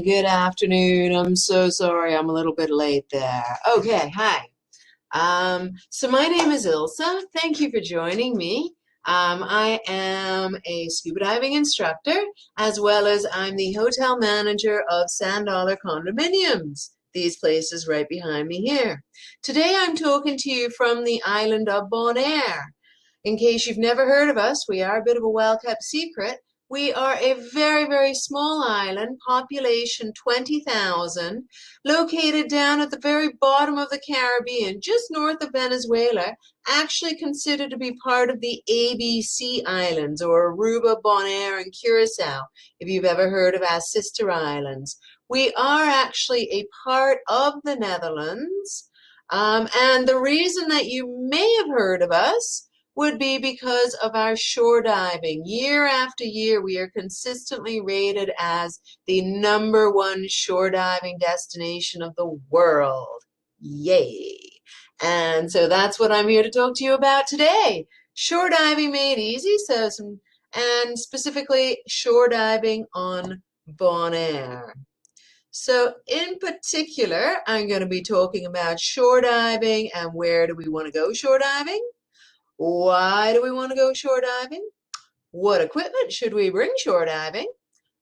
good afternoon. I'm so sorry I'm a little bit late there. Okay, hi. So my name is Ilsa. Thank you for joining me. I am a scuba diving instructor, as well as I'm the hotel manager of Sand Dollar Condominiums, these places right behind me here. Today I'm talking to you from the island of Bonaire. In case you've never heard of us, we are a bit of a well-kept secret. We are a very, very small island, population 20,000, located down at the very bottom of the Caribbean, just north of Venezuela, actually considered to be part of the ABC Islands, or Aruba, Bonaire, and Curacao, if you've ever heard of our sister islands. We are actually a part of the Netherlands, and the reason that you may have heard of us would be because of our shore diving. Year after year, we are consistently rated as the #1 shore diving destination of the world. Yay! And so that's what I'm here to talk to you about today. Shore diving made easy, and specifically shore diving on Bonaire. So in particular, I'm going to be talking about shore diving and where do we want to go shore diving? Why do we want to go shore diving? What equipment should we bring shore diving?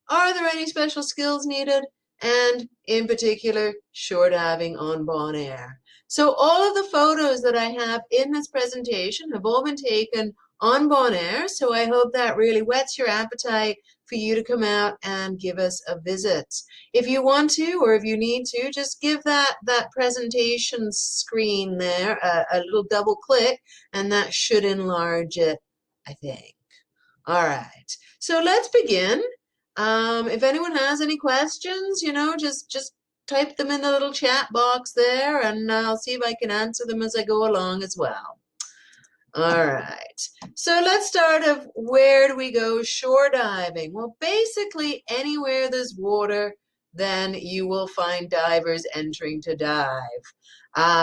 Are there any special skills needed? And in particular, shore diving on Bonaire. So all of the photos that I have in this presentation have all been taken on Bonaire, so I hope that really whets your appetite for you to come out and give us a visit. If you want to, or if you need to, just give that presentation screen there a little double click, and that should enlarge it, I think. All right, so let's begin. If anyone has any questions, just type them in the little chat box there, and I'll see if I can answer them as I go along as well. All right, so let's start of where do we go shore diving? Well, basically anywhere there's water, then you will find divers entering to dive.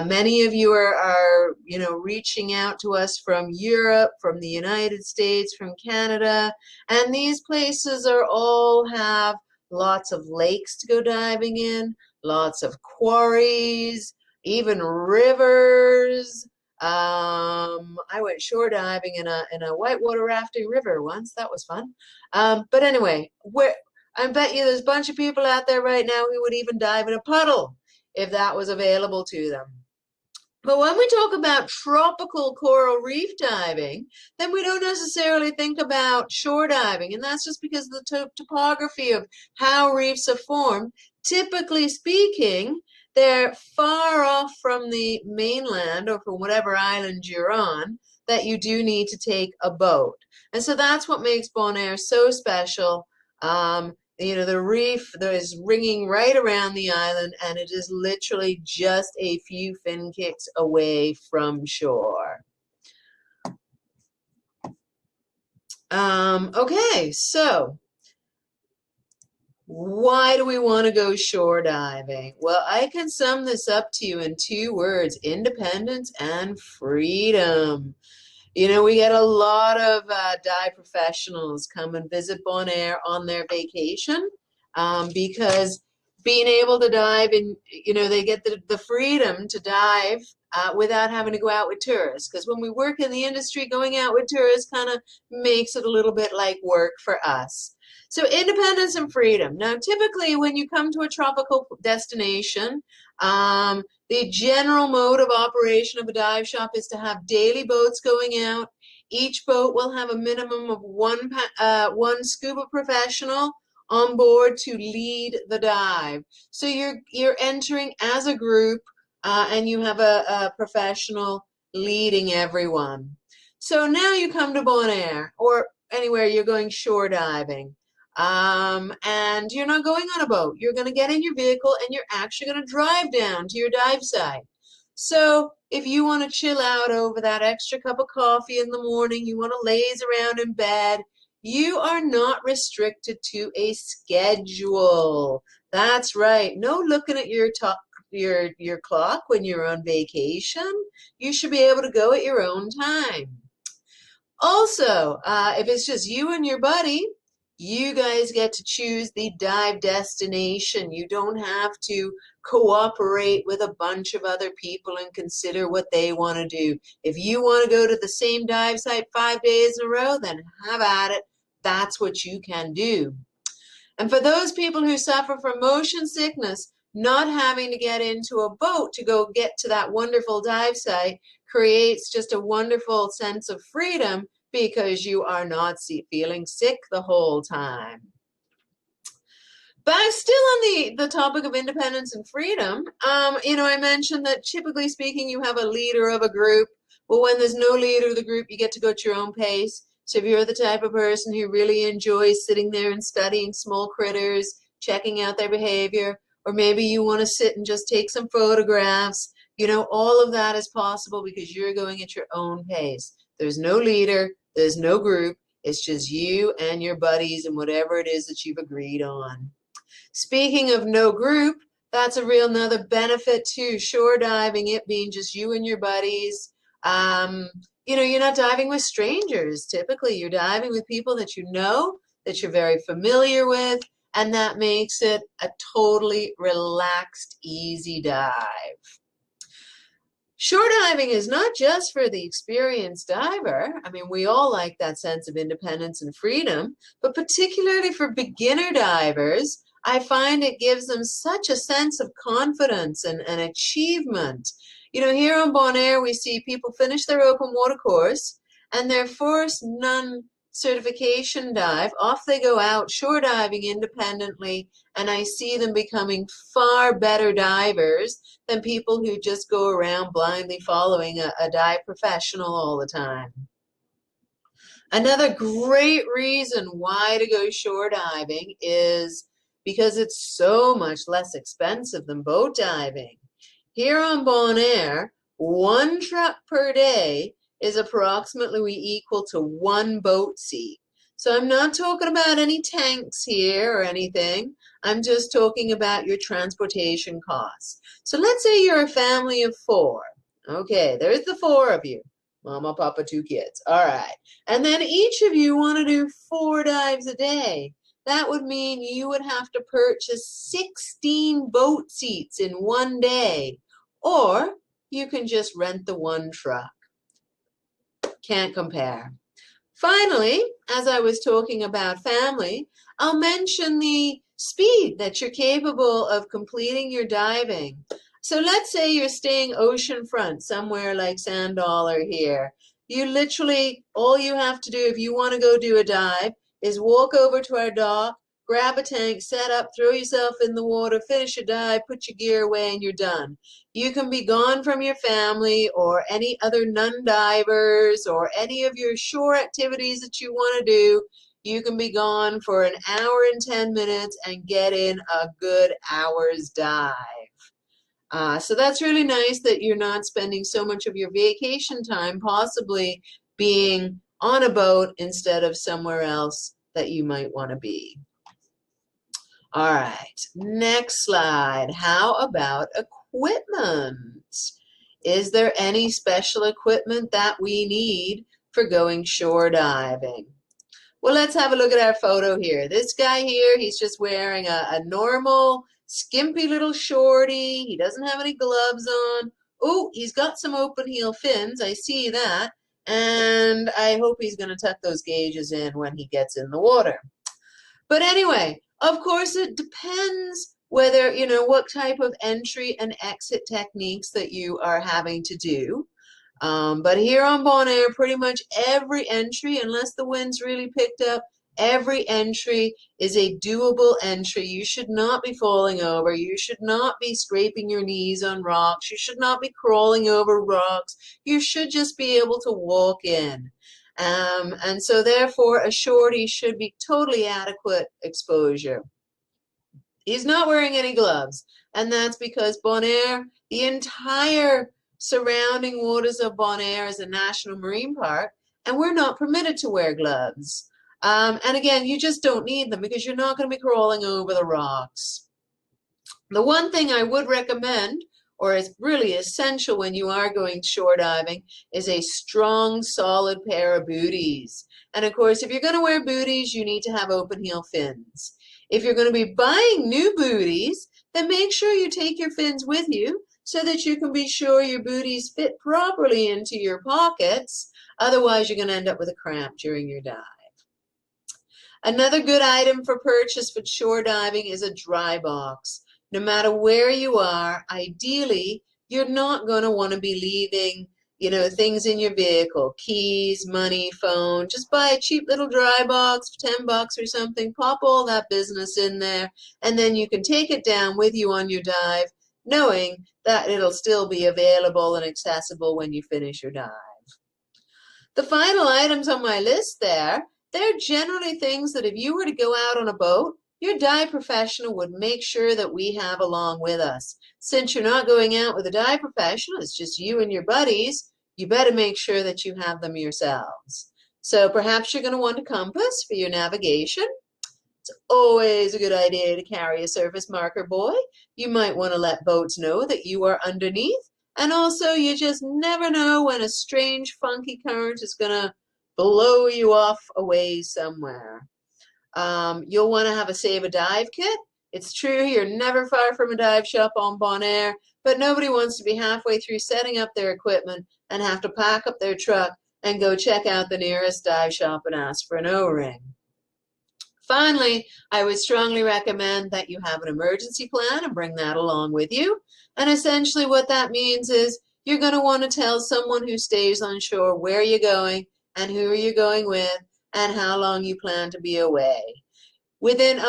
Many of you are reaching out to us from Europe, from the United States, from Canada, and these places all have lots of lakes to go diving in, lots of quarries, even rivers. I went shore diving in a whitewater rafting river once. That was fun. But anyway, I bet you there's a bunch of people out there right now who would even dive in a puddle if that was available to them. But when we talk about tropical coral reef diving, then we don't necessarily think about shore diving, and that's just because of the topography of how reefs are formed. Typically speaking, they're far off from the mainland or from whatever island you're on that you do need to take a boat. And so that's what makes Bonaire so special. The reef that is ringing right around the island, and it is literally just a few fin kicks away from shore. Okay, so why do we want to go shore diving? Well, I can sum this up to you in 2 words: independence and freedom. We get a lot of dive professionals come and visit Bonaire on their vacation because being able to dive and, they get the freedom to dive without having to go out with tourists. Because when we work in the industry, going out with tourists kind of makes it a little bit like work for us. So independence and freedom. Now, typically when you come to a tropical destination, the general mode of operation of a dive shop is to have daily boats going out. Each boat will have a minimum of one scuba professional on board to lead the dive. So you're entering as a group, and you have a professional leading everyone. So now you come to Bonaire or anywhere you're going shore diving. And you're not going on a boat. You're going to get in your vehicle and you're actually going to drive down to your dive site. So if you want to chill out over that extra cup of coffee in the morning, you want to laze around in bed, you are not restricted to a schedule. That's right. No looking at your clock when you're on vacation. You should be able to go at your own time. Also, if it's just you and your buddy, You guys get to choose the dive destination. You don't have to cooperate with a bunch of other people and consider what they want to do. If you want to go to the same dive site 5 days in a row, then have at it. That's what you can do. And for those people who suffer from motion sickness, not having to get into a boat to go get to that wonderful dive site creates just a wonderful sense of freedom because you are not feeling sick the whole time. But still on the topic of independence and freedom, I mentioned that typically speaking, you have a leader of a group. Well, when there's no leader of the group, you get to go at your own pace. So if you're the type of person who really enjoys sitting there and studying small critters, checking out their behavior, or maybe you want to sit and just take some photographs, all of that is possible because you're going at your own pace. There's no leader, there's no group, it's just you and your buddies and whatever it is that you've agreed on. Speaking of no group, that's a real another benefit to shore diving, it being just you and your buddies. You're not diving with strangers. Typically, you're diving with people that you know, that you're very familiar with, and that makes it a totally relaxed, easy dive. Shore diving is not just for the experienced diver. I mean, we all like that sense of independence and freedom, but particularly for beginner divers, I find it gives them such a sense of confidence and achievement. Here on Bonaire, we see people finish their open water course and their first non-certification dive, off they go out shore diving independently, and I see them becoming far better divers than people who just go around blindly following a dive professional all the time. Another great reason why to go shore diving is because it's so much less expensive than boat diving. Here on Bonaire, 1 truck per day is approximately equal to 1 boat seat. So I'm not talking about any tanks here or anything. I'm just talking about your transportation costs. So let's say you're a family of 4. Okay, there's the 4 of you. Mama, Papa, 2 kids. All right. And then each of you want to do 4 dives a day. That would mean you would have to purchase 16 boat seats in 1 day. Or you can just rent the 1 truck. Can't compare. Finally, as I was talking about family, I'll mention the speed that you're capable of completing your diving. So let's say you're staying oceanfront, somewhere like Sand Dollar here. You literally, all you have to do if you want to go do a dive is walk over to our dock, grab a tank, set up, throw yourself in the water, finish a dive, put your gear away, and you're done. You can be gone from your family or any other non-divers or any of your shore activities that you want to do. You can be gone for 1 hour and 10 minutes and get in a good hour's dive. So that's really nice that you're not spending so much of your vacation time possibly being on a boat instead of somewhere else that you might want to be. All right, next slide. How about equipment? Is there any special equipment that we need for going shore diving? Well, let's have a look at our photo here. This guy here, he's just wearing a normal, skimpy little shorty. He doesn't have any gloves on. Oh, he's got some open heel fins. I see that. And I hope he's going to tuck those gauges in when he gets in the water. But anyway, of course, it depends whether, what type of entry and exit techniques that you are having to do. But here on Bonaire, pretty much every entry, unless the wind's really picked up, every entry is a doable entry. You should not be falling over. You should not be scraping your knees on rocks. You should not be crawling over rocks. You should just be able to walk in. And so therefore, a shorty should be totally adequate exposure. He's not wearing any gloves, and that's because Bonaire, the entire surrounding waters of Bonaire is a national marine park, and we're not permitted to wear gloves. And again, you just don't need them because you're not going to be crawling over the rocks. The one thing I would recommend, or is really essential when you are going shore diving, is a strong, solid pair of booties. And of course, if you're going to wear booties, you need to have open heel fins. If you're going to be buying new booties, then make sure you take your fins with you so that you can be sure your booties fit properly into your pockets. Otherwise, you're going to end up with a cramp during your dive. Another good item for purchase for shore diving is a dry box. No matter where you are, ideally, you're not going to want to be leaving, things in your vehicle, keys, money, phone. Just buy a cheap little dry box for $10 or something, pop all that business in there, and then you can take it down with you on your dive, knowing that it'll still be available and accessible when you finish your dive. The final items on my list there, they're generally things that if you were to go out on a boat, your dive professional would make sure that we have along with us. Since you're not going out with a dive professional, it's just you and your buddies, you better make sure that you have them yourselves. So perhaps you're going to want a compass for your navigation. It's always a good idea to carry a surface marker buoy. You might want to let boats know that you are underneath. And also, you just never know when a strange, funky current is going to blow you off away somewhere. You'll want to have a Save a Dive kit. It's true, you're never far from a dive shop on Bonaire, but nobody wants to be halfway through setting up their equipment and have to pack up their truck and go check out the nearest dive shop and ask for an O-ring. Finally, I would strongly recommend that you have an emergency plan and bring that along with you. And essentially what that means is you're going to want to tell someone who stays on shore where you're going and who you're going with and how long you plan to be away.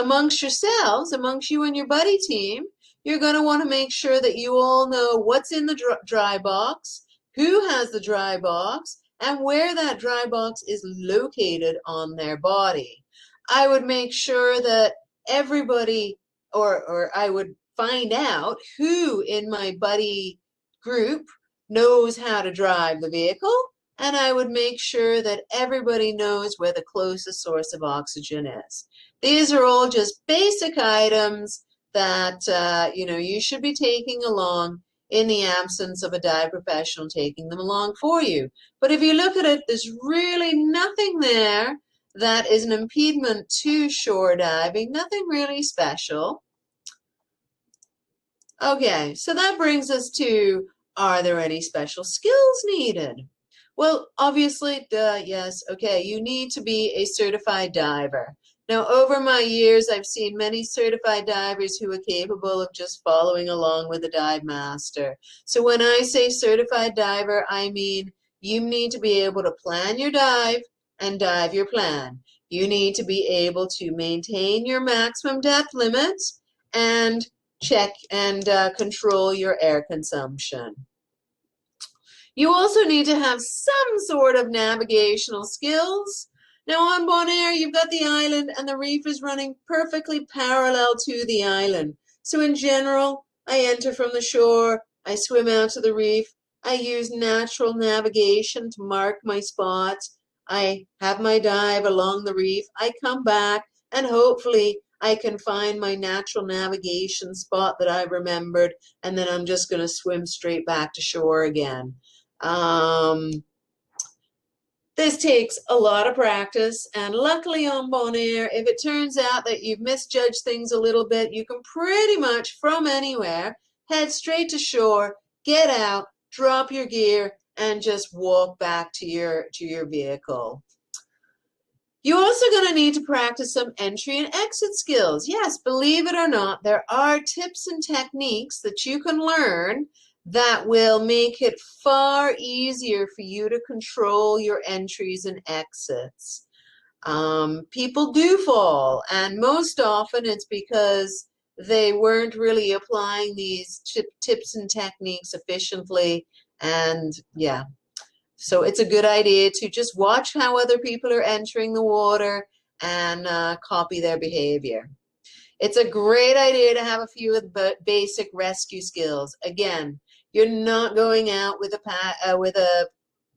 Amongst yourselves, amongst you and your buddy team, you're going to want to make sure that you all know what's in the dry box, who has the dry box, and where that dry box is located on their body. I would make sure that everybody, or I would find out who in my buddy group knows how to drive the vehicle, and I would make sure that everybody knows where the closest source of oxygen is. These are all just basic items that you should be taking along in the absence of a dive professional taking them along for you. But if you look at it, there's really nothing there that is an impediment to shore diving, nothing really special. Okay, so that brings us to, are there any special skills needed? Well, obviously, yes. Okay, you need to be a certified diver. Now, over my years, I've seen many certified divers who are capable of just following along with a dive master. So when I say certified diver, I mean you need to be able to plan your dive and dive your plan. You need to be able to maintain your maximum depth limits and check and control your air consumption. You also need to have some sort of navigational skills. Now on Bonaire, you've got the island and the reef is running perfectly parallel to the island. So in general, I enter from the shore, I swim out to the reef, I use natural navigation to mark my spots, I have my dive along the reef, I come back, and hopefully I can find my natural navigation spot that I remembered, and then I'm just going to swim straight back to shore again. This takes a lot of practice, and luckily on Bonaire, if it turns out that you've misjudged things a little bit, you can pretty much from anywhere head straight to shore, get out, drop your gear, and just walk back to your vehicle. You're also going to need to practice some entry and exit skills. Yes, believe it or not, there are tips and techniques that you can learn that will make it far easier for you to control your entries and exits. People do fall, and most often it's because they weren't really applying these tips and techniques efficiently, and yeah. So it's a good idea to just watch how other people are entering the water and copy their behavior. It's a great idea to have a few of the basic rescue skills. Again, you're not going out with a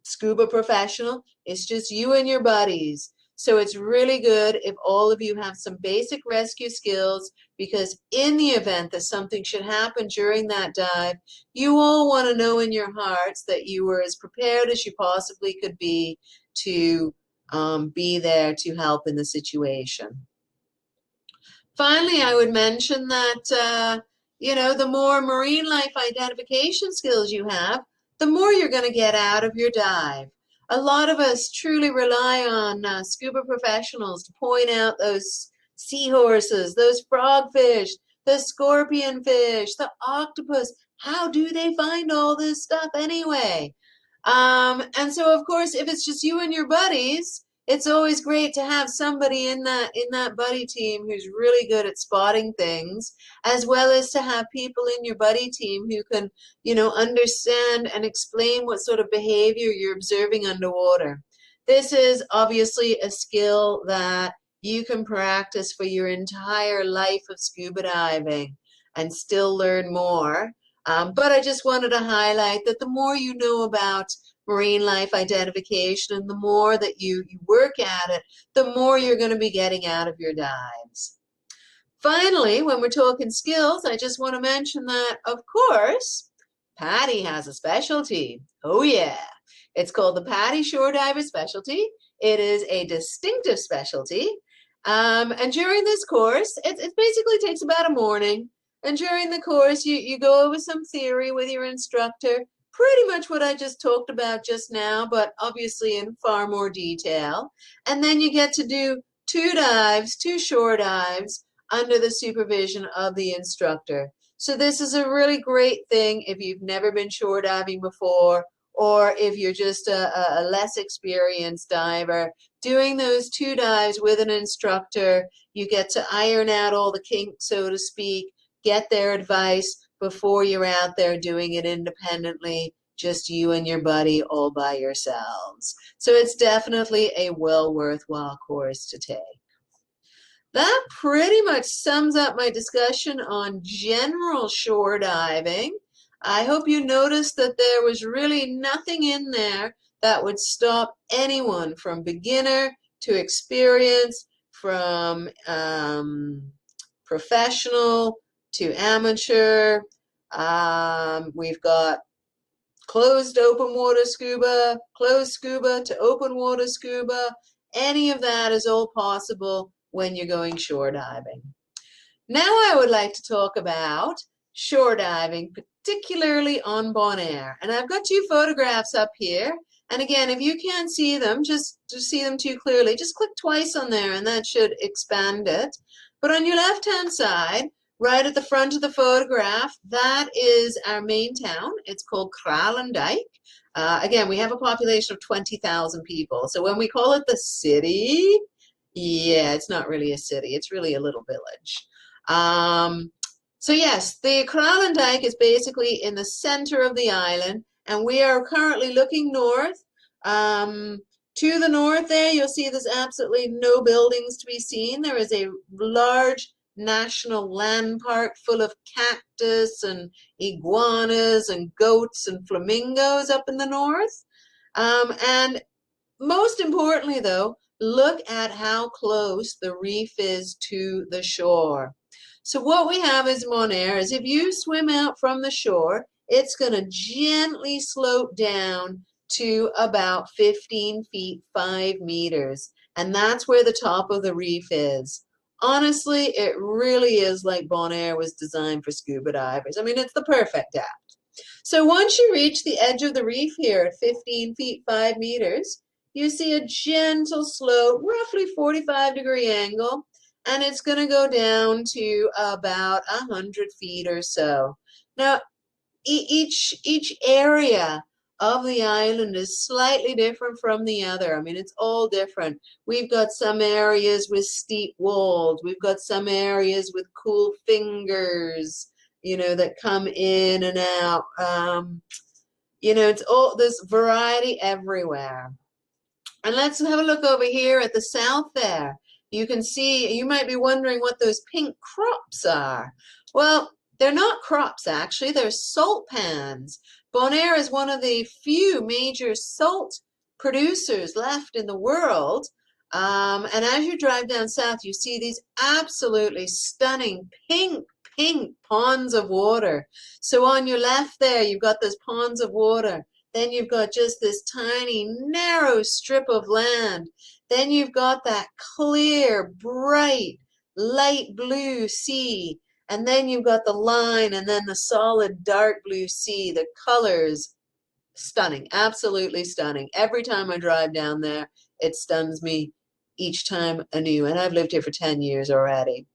scuba professional. It's just you and your buddies. So it's really good if all of you have some basic rescue skills, because in the event that something should happen during that dive, you all want to know in your hearts that you were as prepared as you possibly could to be there to help in the situation. Finally, I would mention that, the more marine life identification skills you have, the more you're going to get out of your dive. A lot of us truly rely on scuba professionals to point out those seahorses, those frogfish, the scorpion fish, the octopus. How do they find all this stuff anyway? And so, of course, if it's just you and your buddies, it's always great to have somebody in that buddy team who's really good at spotting things, as well as to have people in your buddy team who can, understand and explain what sort of behavior you're observing underwater. This is obviously a skill that you can practice for your entire life of scuba diving and still learn more. But I just wanted to highlight that the more you know about marine life identification and the more that you work at it, the more you're going to be getting out of your dives. Finally, when we're talking skills, I just want to mention that, of course, Patty has a specialty. Oh yeah. It's called the Patty Shore Diver Specialty. It is a distinctive specialty. And during this course, it basically takes about a morning. And during the course, you go over some theory with your instructor, pretty much what I just talked about just now, but obviously in far more detail. And then you get to do 2 shore dives, under the supervision of the instructor. So this is a really great thing if you've never been shore diving before, or if you're just a less experienced diver. Doing those 2 dives with an instructor, you get to iron out all the kinks, so to speak, get their advice before you're out there doing it independently, just you and your buddy all by yourselves. So it's definitely a well worthwhile course to take. That pretty much sums up my discussion on general shore diving. I hope you noticed that there was really nothing in there that would stop anyone from beginner to experienced, from professional to amateur. We've got closed open water scuba, closed scuba to open water scuba. Any of that is all possible when you're going shore diving. Now I would like to talk about shore diving, particularly on Bonaire. And I've got 2 photographs up here. And again, if you can't see them, just to see them too clearly, just click twice on there and that should expand it. But on your left-hand side, right at the front of the photograph, that is our main town. It's called Kralendijk. Again, we have a population of 20,000 people. So when we call it the city, yeah, it's not really a city. It's really a little village. So yes, the Kralendijk is basically in the center of the island, and we are currently looking north. To the north there, you'll see there's absolutely no buildings to be seen. There is a large national land park full of cactus and iguanas and goats and flamingos up in the north. And most importantly, though, look at how close the reef is to the shore. So what we have is Bonaire is if you swim out from the shore, it's going to gently slope down to about 15 feet, 5 meters. And that's where the top of the reef is. Honestly, it really is like Bonaire was designed for scuba divers. I mean, it's the perfect apt. So once you reach the edge of the reef here at 15 feet, 5 meters, you see a gentle slope, roughly 45-degree angle, and it's going to go down to about 100 feet or so. Now, each area of the island is slightly different from the other. I mean, it's all different. We've got some areas with steep walls. We've got some areas with cool fingers, that come in and out. It's all, there's variety everywhere. And let's have a look over here at the south there. You can see, you might be wondering what those pink crops are. Well, they're not crops, actually. They're salt pans. Bonaire is one of the few major salt producers left in the world. And as you drive down south, you see these absolutely stunning pink ponds of water. So on your left there, you've got those ponds of water. Then you've got just this tiny, narrow strip of land. Then you've got that clear, bright, light blue sea. And then you've got the line and then the solid dark blue sea, the colors. Stunning, absolutely stunning. Every time I drive down there, it stuns me each time anew. And I've lived here for 10 years already.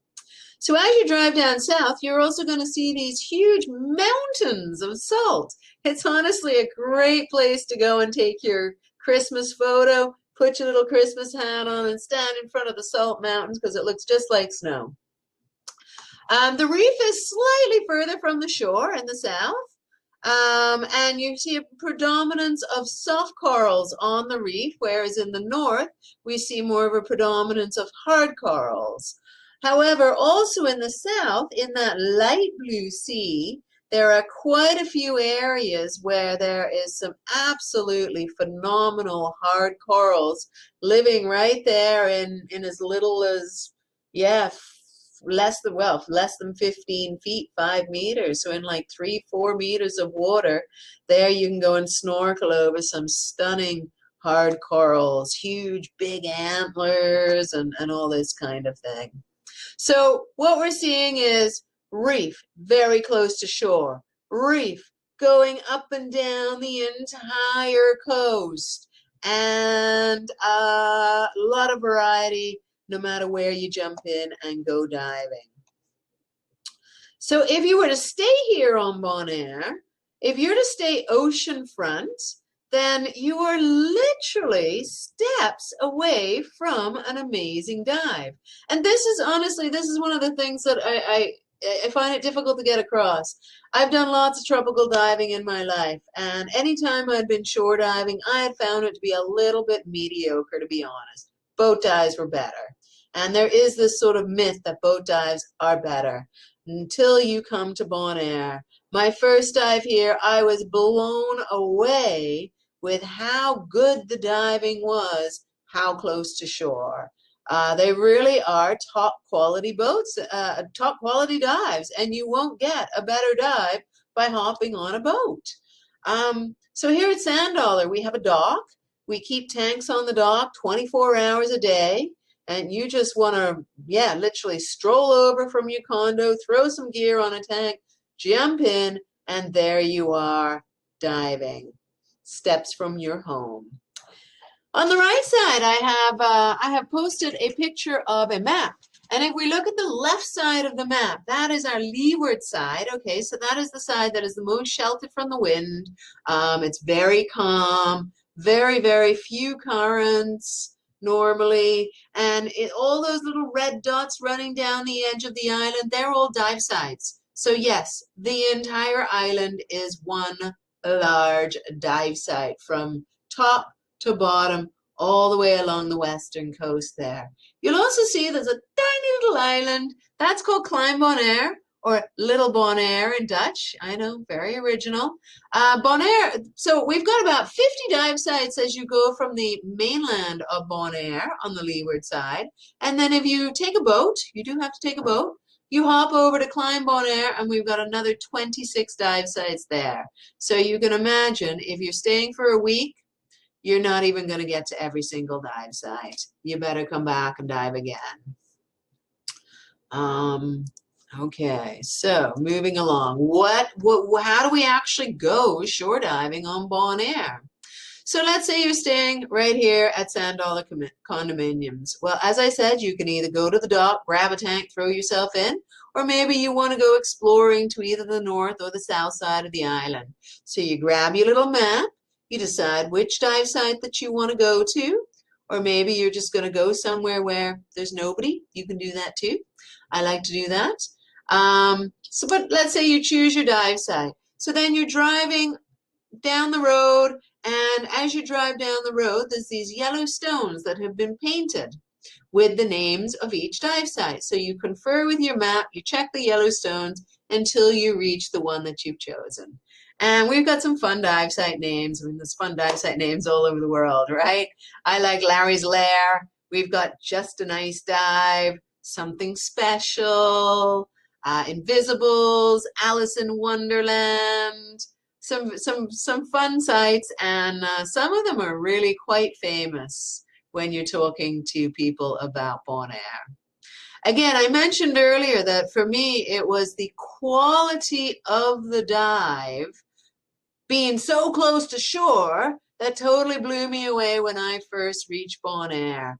So as you drive down south, you're also going to see these huge mountains of salt. It's honestly a great place to go and take your Christmas photo, put your little Christmas hat on and stand in front of the salt mountains because it looks just like snow. The reef is slightly further from the shore in the south. And you see a predominance of soft corals on the reef, whereas in the north, we see more of a predominance of hard corals. However, also in the south, in that light blue sea, there are quite a few areas where there is some absolutely phenomenal hard corals living right there in as little as, yeah, less than 15 feet, 5 meters. So in like 3-4 meters of water, there you can go and snorkel over some stunning hard corals, huge big antlers and all this kind of thing. So what we're seeing is reef very close to shore, reef going up and down the entire coast, and a lot of variety no matter where you jump in and go diving. So if you were to stay here on Bonaire, if you're to stay oceanfront, then you are literally steps away from an amazing dive. And this is honestly, this is one of the things that I find it difficult to get across. I've done lots of tropical diving in my life, and anytime I'd been shore diving, I had found it to be a little bit mediocre, to be honest. Boat dives were better. And there is this sort of myth that boat dives are better until you come to Bonaire. My first dive here, I was blown away with how good the diving was, how close to shore. They really are top quality boats, top quality dives, and you won't get a better dive by hopping on a boat. So here at Sand Dollar, we have a dock. We keep tanks on the dock 24 hours a day. And you just want to, yeah, literally stroll over from your condo, throw some gear on a tank, jump in, and there you are diving. Steps from your home. On the right side, I have posted a picture of a map. And if we look at the left side of the map, that is our leeward side. Okay, so that is the side that is the most sheltered from the wind. It's very calm, very, very few currents normally, and all those little red dots running down the edge of the island, they're all dive sites. So yes, the entire island is one large dive site from top to bottom all the way along the western coast there. You'll also see there's a tiny little island that's called Klein Bonaire, or Little Bonaire in Dutch. I know, very original. Bonaire, so we've got about 50 dive sites as you go from the mainland of Bonaire on the leeward side. And then if you take a boat, you do have to take a boat, you hop over to Klein Bonaire, and we've got another 26 dive sites there. So you can imagine, if you're staying for a week, you're not even going to get to every single dive site. You better come back and dive again. Okay, so moving along, how do we actually go shore diving on Bonaire? So let's say you're staying right here at Sand Dollar Condominiums. Well, as I said, you can either go to the dock, grab a tank, throw yourself in, or maybe you want to go exploring to either the north or the south side of the island. So you grab your little map, you decide which dive site that you want to go to, or maybe you're just going to go somewhere where there's nobody. You can do that too. I like to do that. But let's say you choose your dive site. So then you're driving down the road, and as you drive down the road, there's these yellow stones that have been painted with the names of each dive site. So you confer with your map, you check the yellow stones until you reach the one that you've chosen. And we've got some fun dive site names. I mean, there's fun dive site names all over the world, right? I like Larry's Lair, We've got Just a Nice Dive, Something Special, Invisibles, Alice in Wonderland, some fun sites, and some of them are really quite famous when you're talking to people about Bonaire. Again, I mentioned earlier that for me, it was the quality of the dive being so close to shore that totally blew me away when I first reached Bonaire.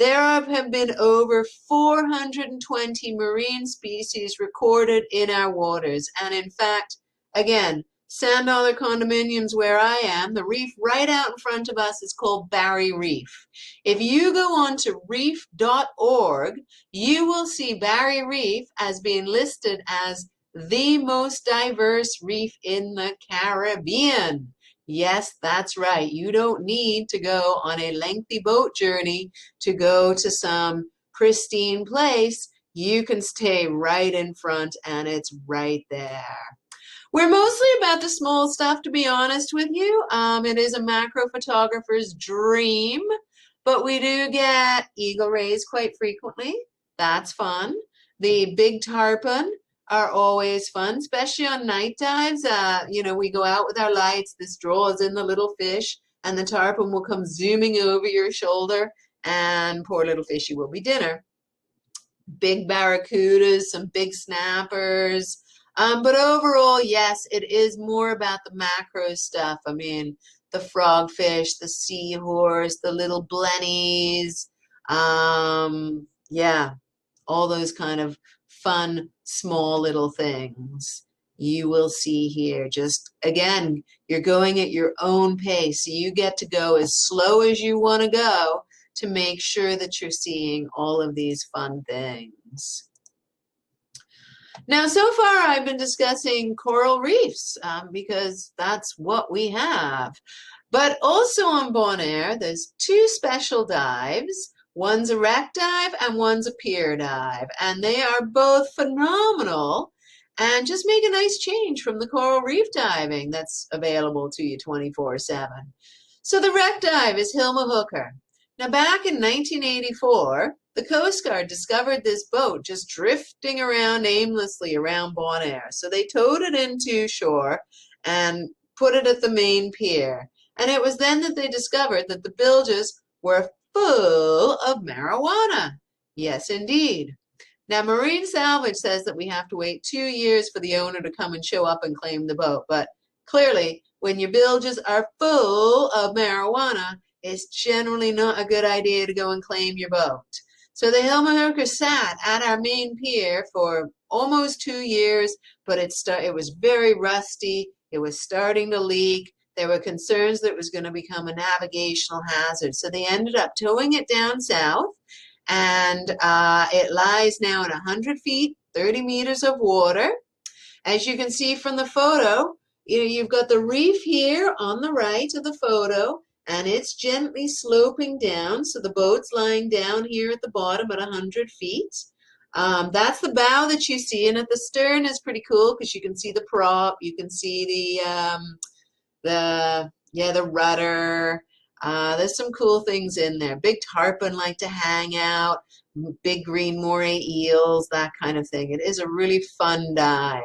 There have been over 420 marine species recorded in our waters. And in fact, again, Sand Dollar Condominiums, where I am, the reef right out in front of us is called Barry Reef. If you go on to reef.org, you will see Barry Reef as being listed as the most diverse reef in the Caribbean. Yes, that's right. You don't need to go on a lengthy boat journey to go to some pristine place. You can stay right in front and it's right there. We're mostly about the small stuff, to be honest with you. It is a macro photographer's dream, but we do get eagle rays quite frequently. That's fun. The big tarpon are always fun, especially on night dives. We go out with our lights, this draws in the little fish, and the tarpon will come zooming over your shoulder, and poor little fishy will be dinner. Big barracudas, some big snappers. But overall, yes, it is more about the macro stuff. I mean, the frogfish, the seahorse, the little blennies. Yeah, all those kind of fun, small little things you will see here. Just, again, you're going at your own pace. So you get to go as slow as you want to go to make sure that you're seeing all of these fun things. Now, so far I've been discussing coral reefs because that's what we have. But also on Bonaire, there's two special dives. One's a wreck dive and one's a pier dive. And they are both phenomenal and just make a nice change from the coral reef diving that's available to you 24/7. So the wreck dive is Hilma Hooker. Now, back in 1984, the Coast Guard discovered this boat just drifting around aimlessly around Bonaire. So they towed it into shore and put it at the main pier. And it was then that they discovered that the bilges were full of marijuana. Yes, indeed. Now, Marine Salvage says that we have to wait 2 years for the owner to come and show up and claim the boat. But clearly, when your bilges are full of marijuana, it's generally not a good idea to go and claim your boat. So the Hilma Hooker sat at our main pier for almost 2 years, but it was very rusty. It was starting to leak. There were concerns that it was going to become a navigational hazard. So they ended up towing it down south, and it lies now at 100 feet, 30 meters of water. As you can see from the photo, you've got the reef here on the right of the photo, and it's gently sloping down. So the boat's lying down here at the bottom at 100 feet. That's the bow that you see, and at the stern is pretty cool because you can see the prop, you can see the rudder. There's some cool things in there. Big tarpon like to hang out, big green moray eels, that kind of thing. It is a really fun dive.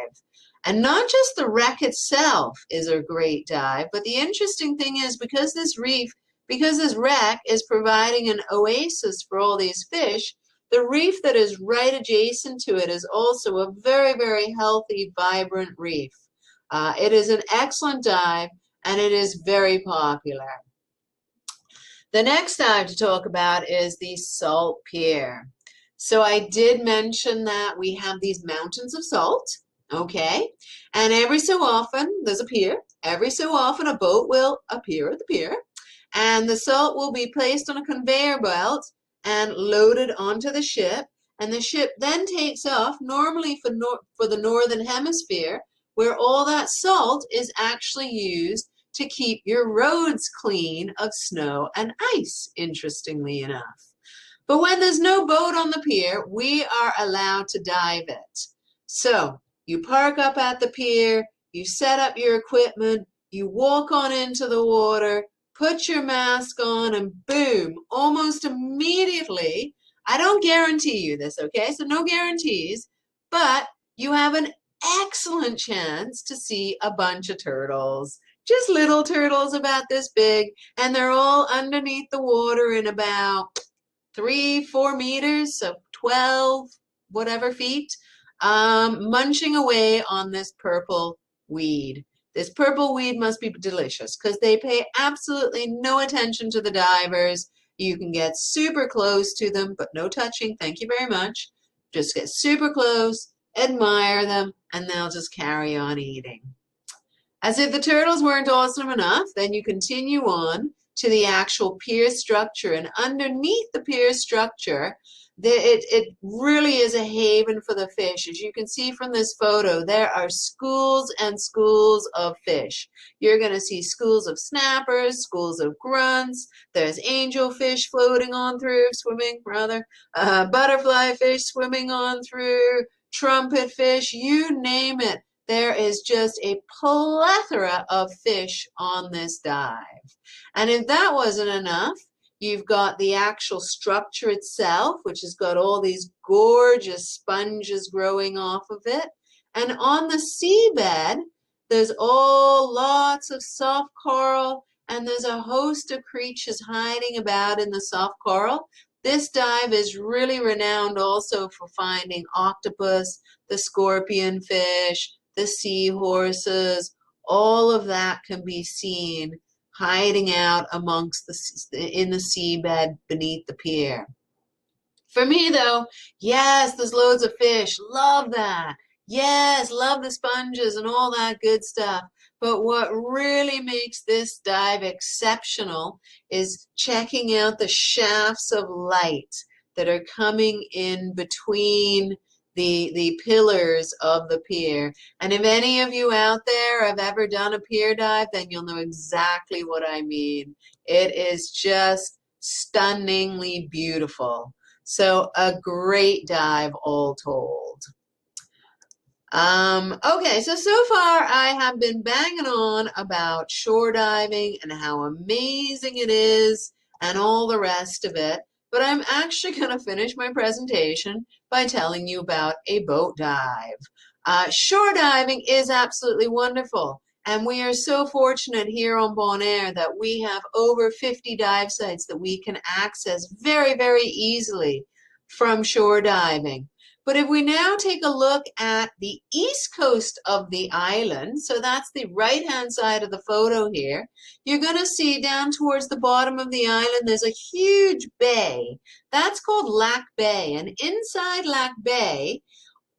And not just the wreck itself is a great dive, but the interesting thing is because this wreck is providing an oasis for all these fish, the reef that is right adjacent to it is also a very, very healthy, vibrant reef. It is an excellent dive, and it is very popular. The next dive to talk about is the salt pier. So I did mention that we have these mountains of salt. Okay, and every so often there's a pier. Every so often a boat will appear at the pier, and the salt will be placed on a conveyor belt and loaded onto the ship, and the ship then takes off, normally for the northern hemisphere, where all that salt is actually used to keep your roads clean of snow and ice, interestingly enough. But when there's no boat on the pier, we are allowed to dive it. So you park up at the pier, you set up your equipment, you walk on into the water, put your mask on, and boom, almost immediately, I don't guarantee you this, okay? So no guarantees, but you have an excellent chance to see a bunch of turtles. Just little turtles about this big, and they're all underneath the water in about 3-4 meters, so 12 whatever feet, munching away on this purple weed. This purple weed must be delicious because they pay absolutely no attention to the divers. You can get super close to them, but no touching, thank you very much. Just get super close, admire them, and they'll just carry on eating. As if the turtles weren't awesome enough, then you continue on to the actual pier structure, and underneath the pier structure, it really is a haven for the fish. As you can see from this photo, there are schools and schools of fish. You're going to see schools of snappers, schools of grunts. There's angelfish floating on through, swimming rather, butterfly fish swimming on through, trumpet fish, you name it. There is just a plethora of fish on this dive. And if that wasn't enough, you've got the actual structure itself, which has got all these gorgeous sponges growing off of it. And on the seabed, there's all lots of soft coral, and there's a host of creatures hiding about in the soft coral. This dive is really renowned also for finding octopus, the scorpion fish, the seahorses. All of that can be seen hiding out amongst in the seabed beneath the pier. For me though, yes, there's loads of fish, love that. Yes, love the sponges and all that good stuff. But what really makes this dive exceptional is checking out the shafts of light that are coming in between the pillars of the pier. And if any of you out there have ever done a pier dive, then you'll know exactly what I mean. It is just stunningly beautiful. So a great dive all told. Okay, so far I have been banging on about shore diving and how amazing it is and all the rest of it. But I'm actually going to finish my presentation by telling you about a boat dive. Shore diving is absolutely wonderful, and we are so fortunate here on Bonaire that we have over 50 dive sites that we can access very, very easily from shore diving. But if we now take a look at the east coast of the island, so that's the right-hand side of the photo here, you're going to see down towards the bottom of the island, there's a huge bay. That's called Lac Bay, and inside Lac Bay,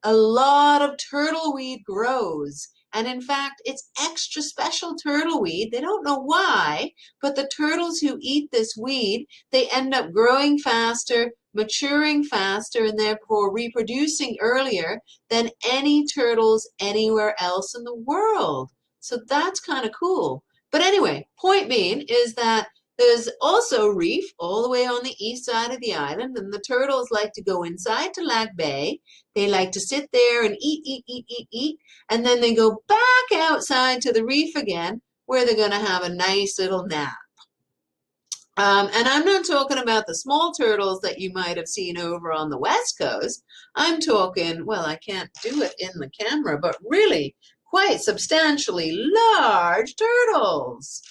a lot of turtleweed grows. And in fact, it's extra special turtleweed. They don't know why, but the turtles who eat this weed, they end up growing faster, maturing faster, and therefore reproducing earlier than any turtles anywhere else in the world. So that's kind of cool. But anyway, point being is that there's also reef all the way on the east side of the island, and the turtles like to go inside to Lac Bay. They like to sit there and eat, and then they go back outside to the reef again, where they're going to have a nice little nap. And I'm not talking about the small turtles that you might have seen over on the west coast. I'm talking, well, I can't do it in the camera, but really quite substantially large turtles.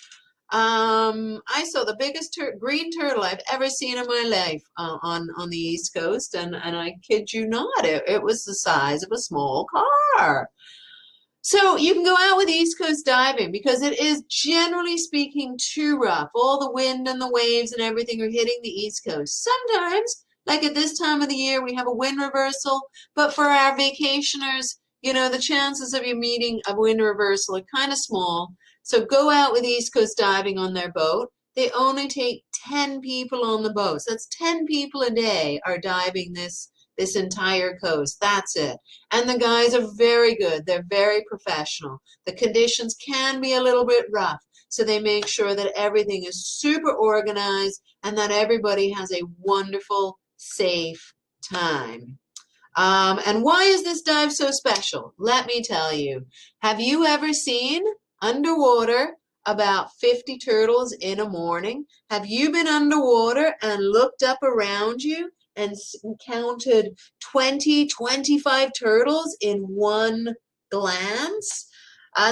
I saw the biggest green turtle I've ever seen in my life on the East Coast, and I kid you not, it was the size of a small car. So you can go out with East Coast diving because it is, generally speaking, too rough. All the wind and the waves and everything are hitting the East Coast. Sometimes, like at this time of the year, we have a wind reversal, but for our vacationers, you know, the chances of you meeting a wind reversal are kind of small. So go out with East Coast diving on their boat. They only take 10 people on the boat. So that's 10 people a day are diving this entire coast. That's it. And the guys are very good. They're very professional. The conditions can be a little bit rough. So they make sure that everything is super organized and that everybody has a wonderful, safe time. And why is this dive so special? Let me tell you. Have you ever seen underwater about 50 turtles in a morning? Have you been underwater and looked up around you and counted 20, 25 turtles in one glance?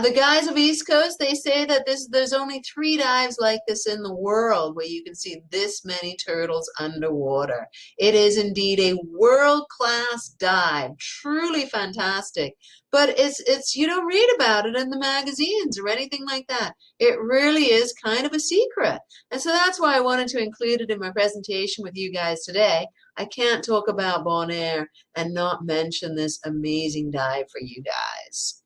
The guys of East Coast, they say that there's only 3 dives like this in the world where you can see this many turtles underwater. It is indeed a world-class dive, truly fantastic. But it's you don't read about it in the magazines or anything like that. It really is kind of a secret. And so that's why I wanted to include it in my presentation with you guys today. I can't talk about Bonaire and not mention this amazing dive for you guys.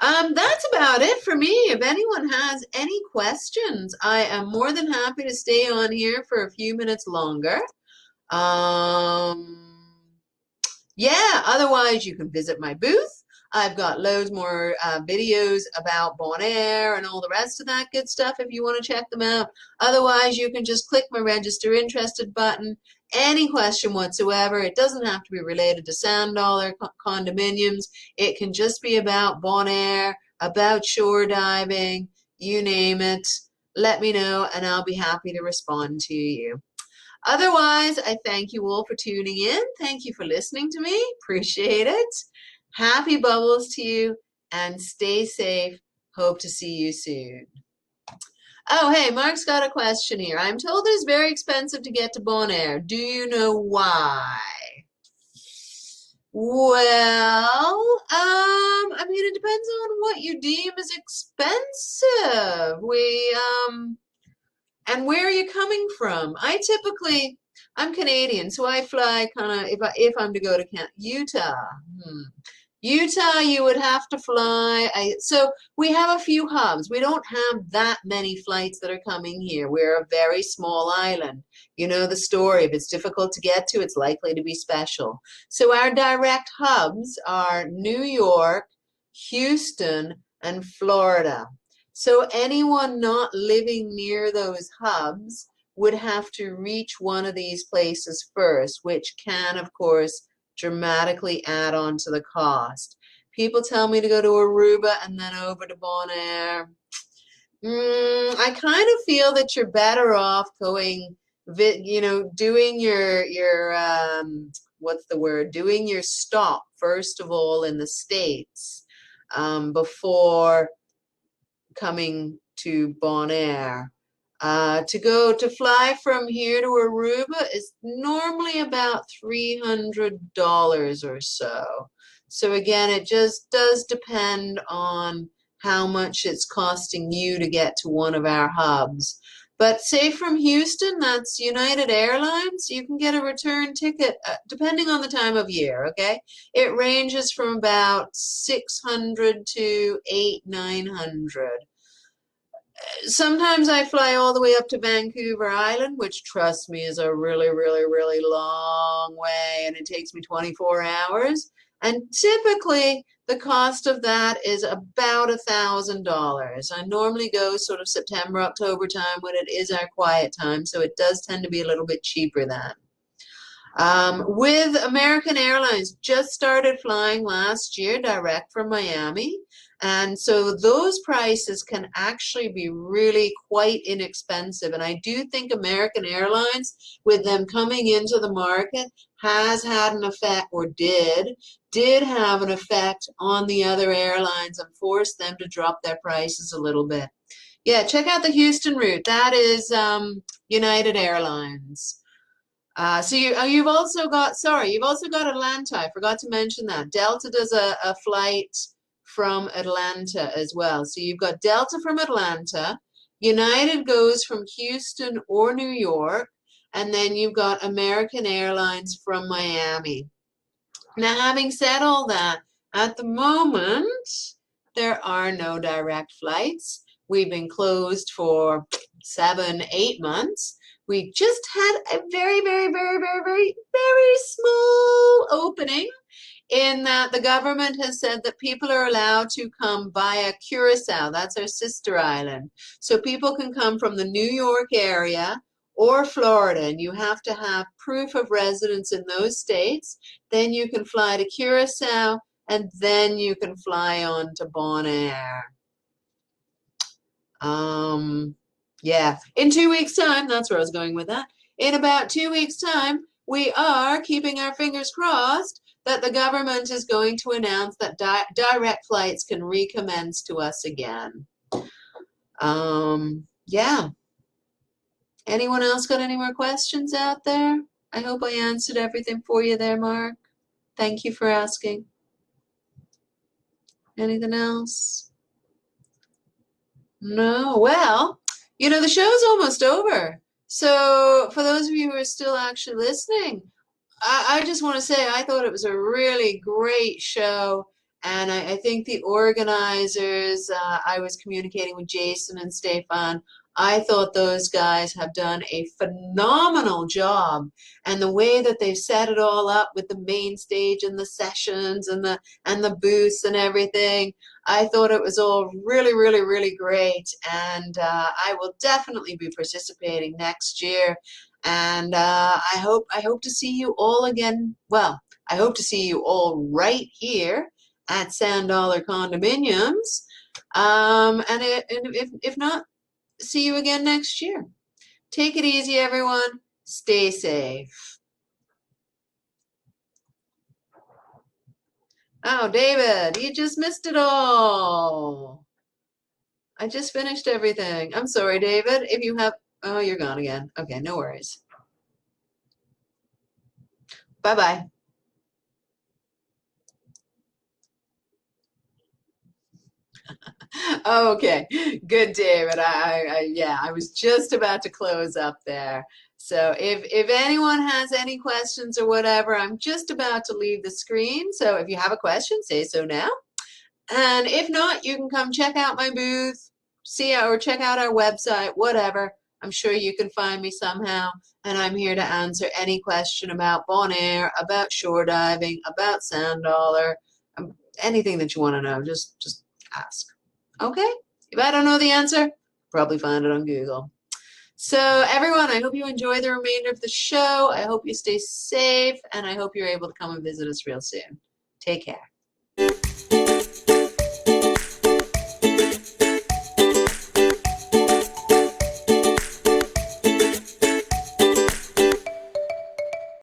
That's about it for me. If anyone has any questions, I am more than happy to stay on here for a few minutes longer. Yeah, otherwise you can visit my booth. I've got loads more videos about Bonaire and all the rest of that good stuff if you want to check them out. Otherwise, you can just click my register interested button. Any question whatsoever. It doesn't have to be related to Sand Dollar Condominiums. It can just be about Bonaire, about shore diving, you name it. Let me know and I'll be happy to respond to you. Otherwise, I thank you all for tuning in. Thank you for listening to me. Appreciate it. Happy bubbles to you and stay safe. Hope to see you soon. Oh, hey, Mark's got a question here. I'm told it's very expensive to get to Bonaire. Do you know why? Well, I mean, it depends on what you deem as expensive. And where are you coming from? I'm Canadian, so I fly kind of, if I'm to go to Utah. Utah, you would have to fly. So we have a few hubs. We don't have that many flights that are coming here. We're a very small island. You know the story. If it's difficult to get to, it's likely to be special. So our direct hubs are New York, Houston, and Florida. So anyone not living near those hubs would have to reach one of these places first, which can, of course, dramatically add on to the cost. People tell me to go to Aruba and then over to Bonaire. I kind of feel that you're better off going, doing doing your stop first of all in the States before coming to Bonaire. To fly from here to Aruba is normally about $300 or so. So again, it just does depend on how much it's costing you to get to one of our hubs. But say from Houston, that's United Airlines, you can get a return ticket depending on the time of year, okay? It ranges from about $600 to $800-900. Sometimes I fly all the way up to Vancouver Island, which, trust me, is a really, really, really long way, and it takes me 24 hours. And typically, the cost of that is about $1,000. I normally go sort of September, October time when it is our quiet time, so it does tend to be a little bit cheaper then. With American Airlines, just started flying last year direct from Miami. And so those prices can actually be really quite inexpensive. And I do think American Airlines, with them coming into the market, has had an effect, or did have an effect on the other airlines and forced them to drop their prices a little bit. Yeah, check out the Houston route. That is United Airlines. So you've also got Atlanta. I forgot to mention that. Delta does a flight from Atlanta as well. So you've got Delta from Atlanta, United goes from Houston or New York, and then you've got American Airlines from Miami. Now, having said all that, at the moment, there are no direct flights. We've been closed for 7-8 months. We just had a very, very, very, very, very, very small opening in that the government has said that people are allowed to come via Curacao. That's our sister island. So people can come from the New York area or Florida, and you have to have proof of residence in those states. Then you can fly to Curacao, and then you can fly on to Bonaire. Yeah, in 2 weeks' time, that's where I was going with that. In about 2 weeks' time, we are keeping our fingers crossed that the government is going to announce that direct flights can recommence to us again. Yeah. Anyone else got any more questions out there? I hope I answered everything for you there, Mark. Thank you for asking. Anything else? No. Well, you know, the show's almost over. So for those of you who are still actually listening, I just want to say I thought it was a really great show. And I think the organizers, I was communicating with Jason and Stefan. I thought those guys have done a phenomenal job. And the way that they've set it all up with the main stage and the sessions and the booths and everything, I thought it was all really, really, really great. And I will definitely be participating next year. And I hope to see you all again. Well, I hope to see you all right here at Sand Dollar Condominiums. And if not, see you again next year. Take it easy, everyone. Stay safe. Oh, David, you just missed it all. I just finished everything. I'm sorry, David. If you have, oh, you're gone again. Okay, no worries. Bye-bye. Okay, good, David. Yeah, I was just about to close up there. So if anyone has any questions or whatever, I'm just about to leave the screen. So if you have a question, say so now. And if not, you can come check out my booth, or check out our website, whatever. I'm sure you can find me somehow. And I'm here to answer any question about Bonaire, about shore diving, about Sand Dollar, anything that you want to know. Just ask. Okay? If I don't know the answer, probably find it on Google. So everyone, I hope you enjoy the remainder of the show. I hope you stay safe, and I hope you're able to come and visit us real soon. Take care.